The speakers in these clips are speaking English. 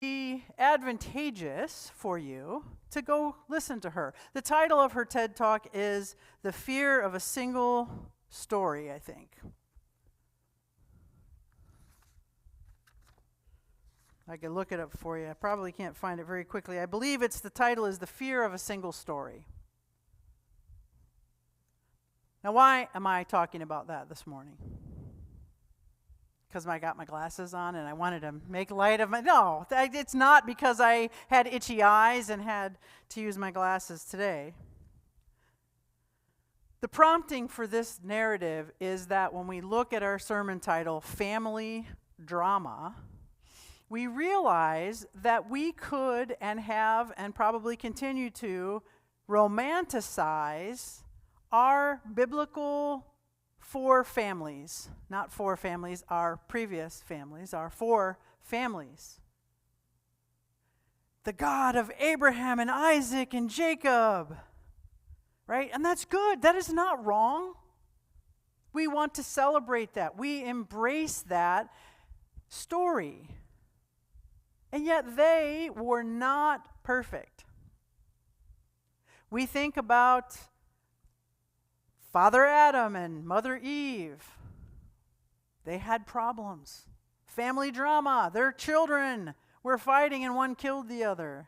be advantageous for you to go listen to her. The title of her TED Talk is The Fear of a Single Story, I think. I can look it up for you. I probably can't find it very quickly. I believe the title is The Fear of a Single Story. Now, why am I talking about that this morning? Because I got my glasses on and I wanted to make light of my... No, it's not because I had itchy eyes and had to use my glasses today. The prompting for this narrative is that when we look at our sermon title, Family Drama, we realize that we could and have and probably continue to romanticize our biblical four families, not four families, our previous families, our four families. The God of Abraham and Isaac and Jacob, right? And that's good. That is not wrong. We want to celebrate that. We embrace that story. And yet they were not perfect. We think about Father Adam and Mother Eve. They had problems. Family drama. Their children were fighting and one killed the other.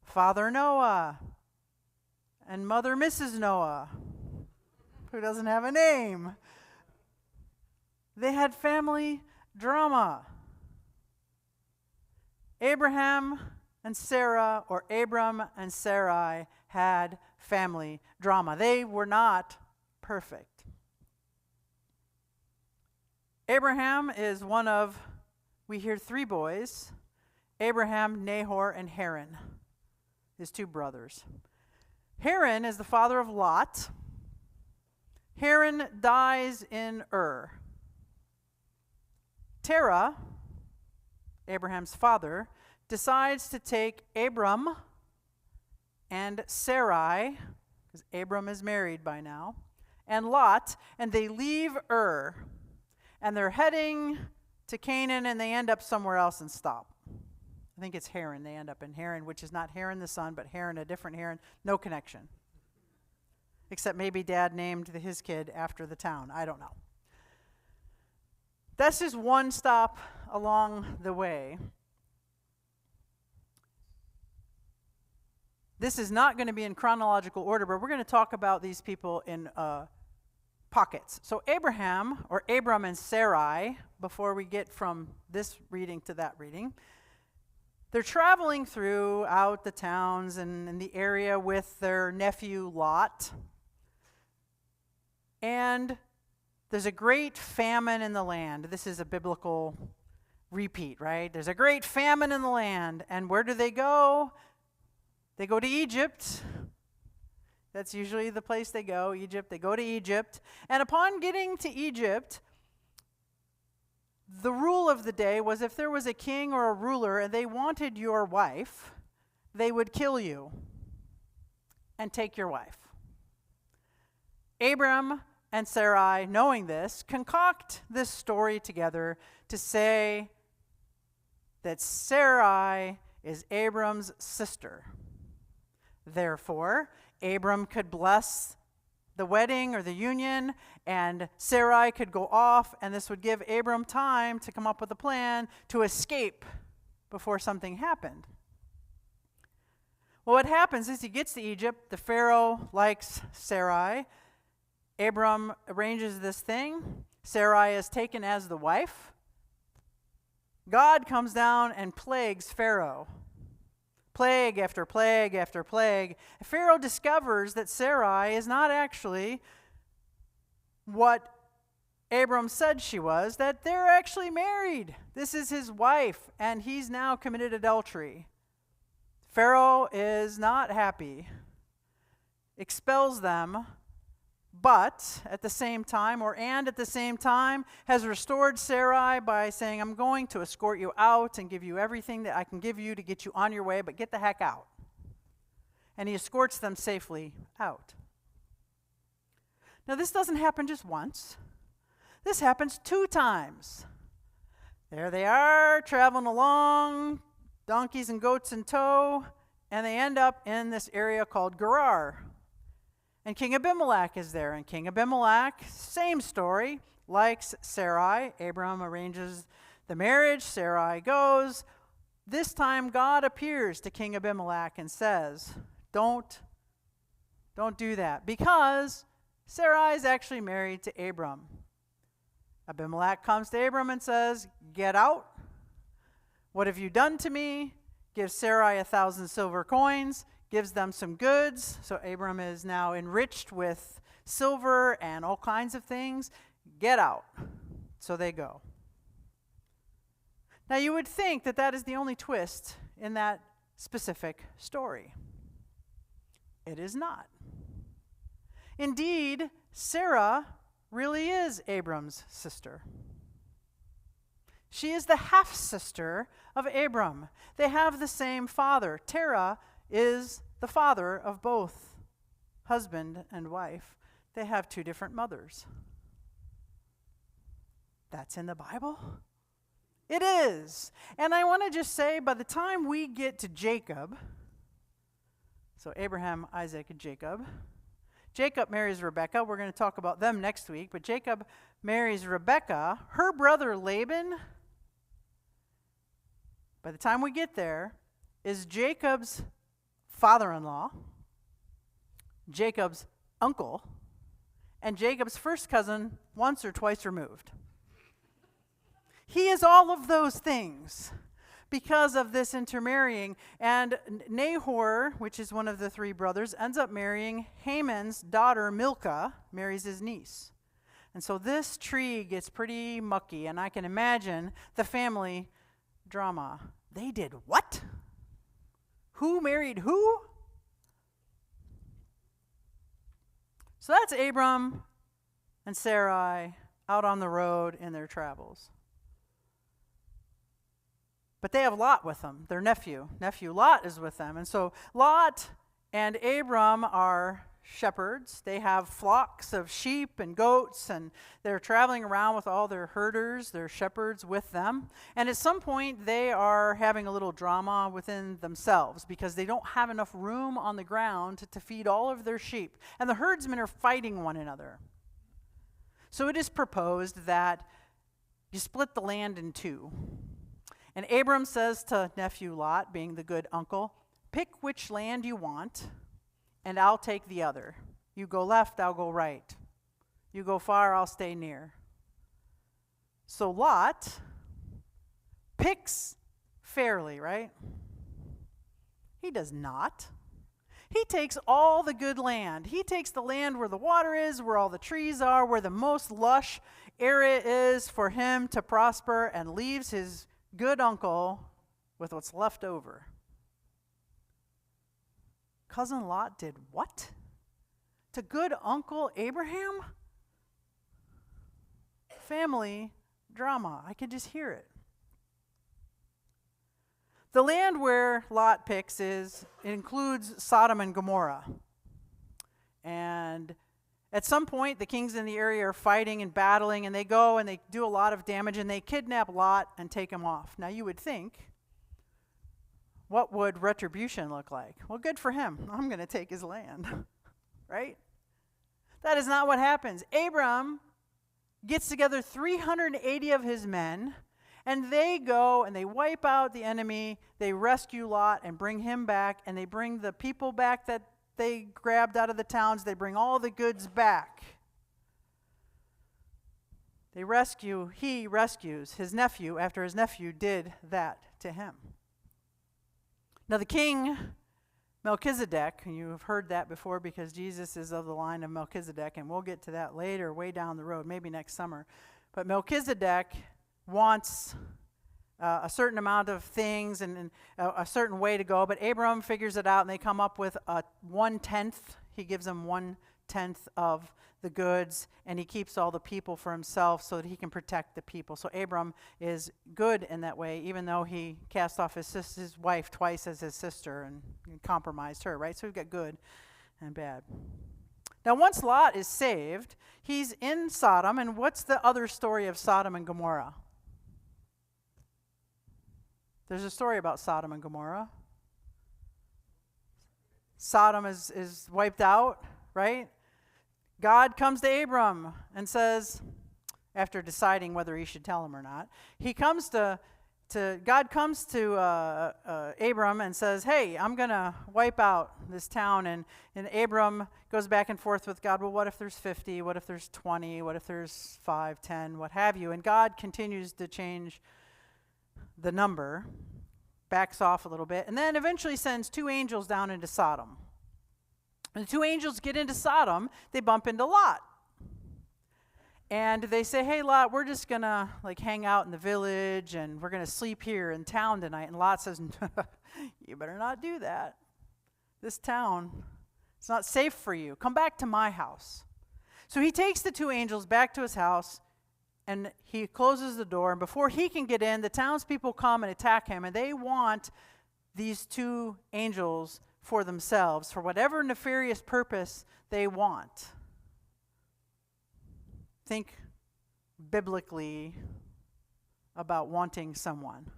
Father Noah and Mother Mrs. Noah, who doesn't have a name. They had family drama. Abraham and Sarah, or Abram and Sarai, had family drama. They were not perfect. Abraham is one of, we hear three boys, Abraham, Nahor, and Haran, his two brothers. Haran is the father of Lot. Haran dies in Ur. Terah, Abraham's father, decides to take Abram and Sarai, because Abram is married by now, and Lot, and they leave Ur, and they're heading to Canaan, and they end up somewhere else and stop. I think it's Haran. They end up in Haran, which is not Haran the son, but Haran, a different Haran. No connection. Except maybe dad named his kid after the town. I don't know. That's just one stop along the way. This is not going to be in chronological order, but we're going to talk about these people in pockets. So Abraham, or Abram and Sarai, before we get from this reading to that reading, they're traveling throughout the towns and in the area with their nephew Lot. And there's a great famine in the land. This is a biblical repeat, right? There's a great famine in the land. And where do they go? They go to Egypt. That's usually the place they go, Egypt. They go to Egypt. And upon getting to Egypt, the rule of the day was if there was a king or a ruler and they wanted your wife, they would kill you and take your wife. Abram and Sarai, knowing this, concoct this story together to say that Sarai is Abram's sister. Therefore, Abram could bless the wedding or the union, and Sarai could go off, and this would give Abram time to come up with a plan to escape before something happened. Well, what happens is he gets to Egypt. The Pharaoh likes Sarai. Abram arranges this thing. Sarai is taken as the wife. God comes down and plagues Pharaoh. Plague after plague after plague. Pharaoh discovers that Sarai is not actually what Abram said she was, that they're actually married. This is his wife, and he's now committed adultery. Pharaoh is not happy, expels them, but at the same time, has restored Sarai by saying, I'm going to escort you out and give you everything that I can give you to get you on your way, but get the heck out. And he escorts them safely out. Now, this doesn't happen just once. This happens 2 times. There they are, traveling along donkeys and goats in tow, and they end up in this area called Gerar. And King Abimelech is there. And King Abimelech, same story, likes Sarai. Abram arranges the marriage. Sarai goes. This time God appears to King Abimelech and says, don't do that, because Sarai is actually married to Abram. Abimelech comes to Abram and says, get out. What have you done to me? Gives Sarai 1,000 silver coins, gives them some goods. So Abram is now enriched with silver and all kinds of things. Get out. So they go. Now you would think that that is the only twist in that specific story. It is not. Indeed, Sarah really is Abram's sister. She is the half-sister of Abram. They have the same father. Terah is the father of both husband and wife. They have two different mothers. That's in the Bible? It is. And I want to just say, by the time we get to Jacob, so Abraham, Isaac, and Jacob marries Rebekah. We're going to talk about them next week. But Jacob marries Rebekah. Her brother Laban, by the time we get there, is Jacob's father-in-law, Jacob's uncle, and Jacob's first cousin once or twice removed. He is all of those things because of this intermarrying. And Nahor, which is one of the three brothers, ends up marrying Haman's daughter, Milcah, marries his niece. And so this tree gets pretty mucky, and I can imagine the family drama. They did what? Who married who? So that's Abram and Sarai out on the road in their travels. But they have Lot with them, their nephew. Nephew Lot is with them. And so Lot and Abram are shepherds. They have flocks of sheep and goats, and they're traveling around with all their herders, their shepherds with them. And at some point, they are having a little drama within themselves because they don't have enough room on the ground to feed all of their sheep. And the herdsmen are fighting one another. So it is proposed that you split the land in two. And Abram says to nephew Lot, being the good uncle, pick which land you want, and I'll take the other. You go left, I'll go right. You go far, I'll stay near. So Lot picks fairly, right? He does not. He takes all the good land. He takes the land where the water is, where all the trees are, where the most lush area is for him to prosper, and leaves his good uncle with what's left over. Cousin Lot did what? To good uncle Abraham? Family drama. I could just hear it. The land where Lot picks includes Sodom and Gomorrah. And at some point, the kings in the area are fighting and battling, and they go and they do a lot of damage, and they kidnap Lot and take him off. Now, you would think, what would retribution look like? Well, good for him. I'm going to take his land, right? That is not what happens. Abram gets together 380 of his men, and they go and they wipe out the enemy. They rescue Lot and bring him back, and they bring the people back that they grabbed out of the towns. They bring all the goods back. He rescues his nephew after his nephew did that to him. Now the king, Melchizedek, and you have heard that before because Jesus is of the line of Melchizedek, and we'll get to that later, way down the road, maybe next summer. But Melchizedek wants a certain amount of things and a certain way to go. But Abram figures it out, and they come up with 1/10. He gives them 1/10 of the goods, and he keeps all the people for himself so that he can protect the people. So Abram is good in that way, even though he cast off his wife twice as his sister and compromised her, right? So we've got good and bad. Now, once Lot is saved, he's in Sodom, and what's the other story of Sodom and Gomorrah? There's a story about Sodom and Gomorrah. Sodom is wiped out, right? God comes to Abram and says, after deciding whether he should tell him or not, God comes to Abram and says, hey, I'm going to wipe out this town. And Abram goes back and forth with God, well, what if there's 50? What if there's 20? What if there's 5, 10, what have you? And God continues to change the number, backs off a little bit, and then eventually sends 2 angels down into Sodom. When the 2 angels get into Sodom, they bump into Lot. And they say, hey, Lot, we're just going to hang out in the village, and we're going to sleep here in town tonight. And Lot says, you better not do that. This town, it's not safe for you. Come back to my house. So he takes the 2 angels back to his house, and he closes the door. And before he can get in, the townspeople come and attack him, and they want these 2 angels for themselves, for whatever nefarious purpose they want. Think biblically about wanting someone,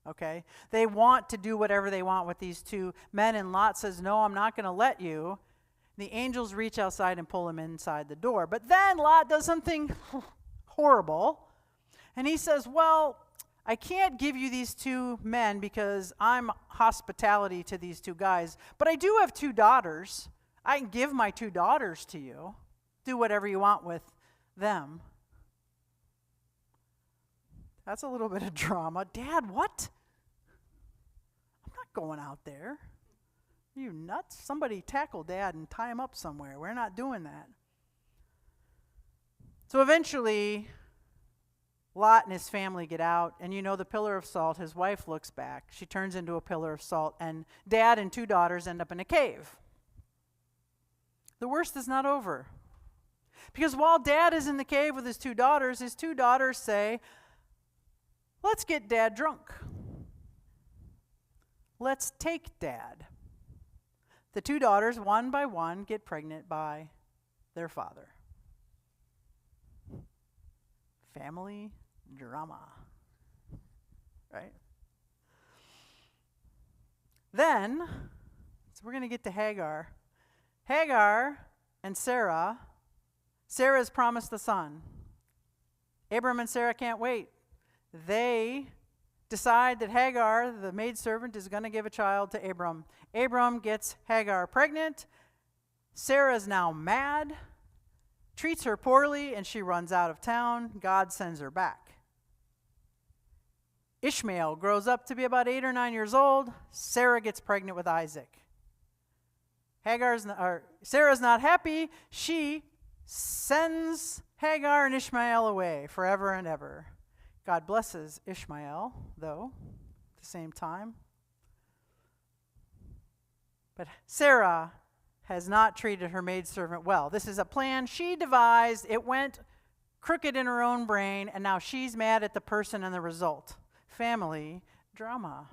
okay? They want to do whatever they want with these 2 men, and Lot says, no, I'm not going to let you. The angels reach outside and pull him inside the door. But then Lot does something horrible, and he says, well, I can't give you these 2 men because I'm hospitality to these 2 guys, but I do have 2 daughters. I can give my 2 daughters to you. Do whatever you want with them. That's a little bit of drama. Dad, what? I'm not going out there. Are you nuts? Somebody tackle Dad and tie him up somewhere. We're not doing that. So eventually, Lot and his family get out, and the pillar of salt, his wife looks back. She turns into a pillar of salt, and Dad and 2 daughters end up in a cave. The worst is not over. Because while Dad is in the cave with his 2 daughters say, let's get Dad drunk. Let's take Dad. The 2 daughters, one by one, get pregnant by their father. Family drama. Right? Then, so we're going to get to Hagar. Hagar and Sarah. Sarah's promised a son. Abram and Sarah can't wait. They decide that Hagar, the maidservant, is going to give a child to Abram. Abram gets Hagar pregnant. Sarah's now mad, treats her poorly, and she runs out of town. God sends her back. Ishmael grows up to be about 8 or 9 years old. Sarah gets pregnant with Isaac. Sarah's not happy. She sends Hagar and Ishmael away forever and ever. God blesses Ishmael, though, at the same time. But Sarah has not treated her maidservant well. This is a plan she devised. It went crooked in her own brain, and now she's mad at the person and the result. Family drama.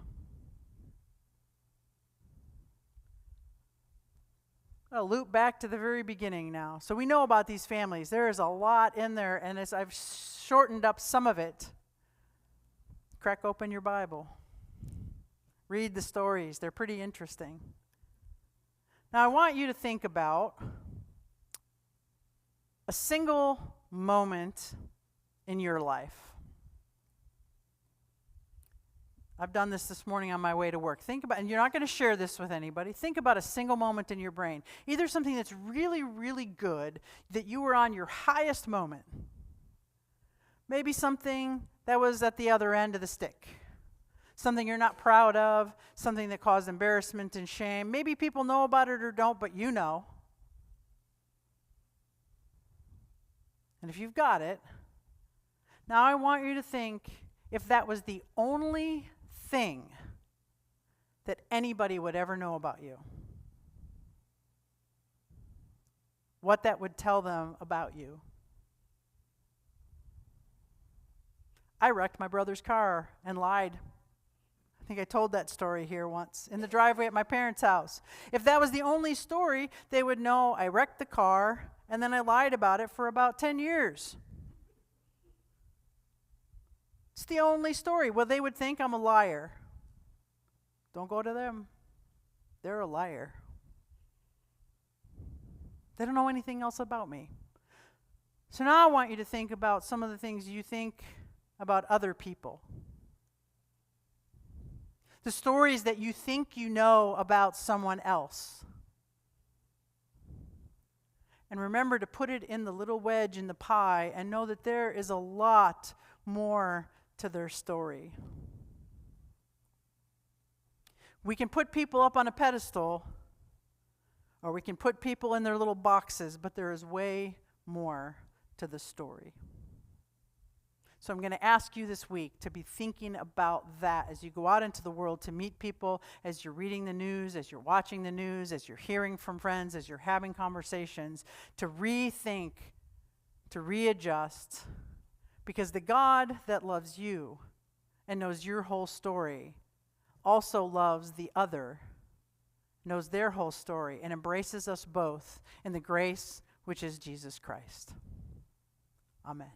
I'll loop back to the very beginning now. So we know about these families. There is a lot in there, and as I've shortened up some of it, crack open your Bible. Read the stories. They're pretty interesting. Now I want you to think about a single moment in your life. I've done this morning on my way to work. Think about, and you're not going to share this with anybody, think about a single moment in your brain. Either something that's really, really good, that you were on your highest moment. Maybe something that was at the other end of the stick. Something you're not proud of, something that caused embarrassment and shame. Maybe people know about it or don't, but you know. And if you've got it, now I want you to think if that was the only thing that anybody would ever know about you. What that would tell them about you. I wrecked my brother's car and lied. I think I told that story here once in the driveway at my parents' house. If that was the only story, they would know I wrecked the car and then I lied about it for about 10 years. It's the only story. Well, they would think I'm a liar. Don't go to them. They're a liar. They don't know anything else about me. So now I want you to think about some of the things you think about other people. The stories that you think you know about someone else. And remember to put it in the little wedge in the pie and know that there is a lot more to their story. We can put people up on a pedestal, or we can put people in their little boxes, but there is way more to the story. So I'm going to ask you this week to be thinking about that as you go out into the world to meet people, as you're reading the news, as you're watching the news, as you're hearing from friends, as you're having conversations, to rethink, to readjust, because the God that loves you and knows your whole story also loves the other, knows their whole story, and embraces us both in the grace which is Jesus Christ. Amen.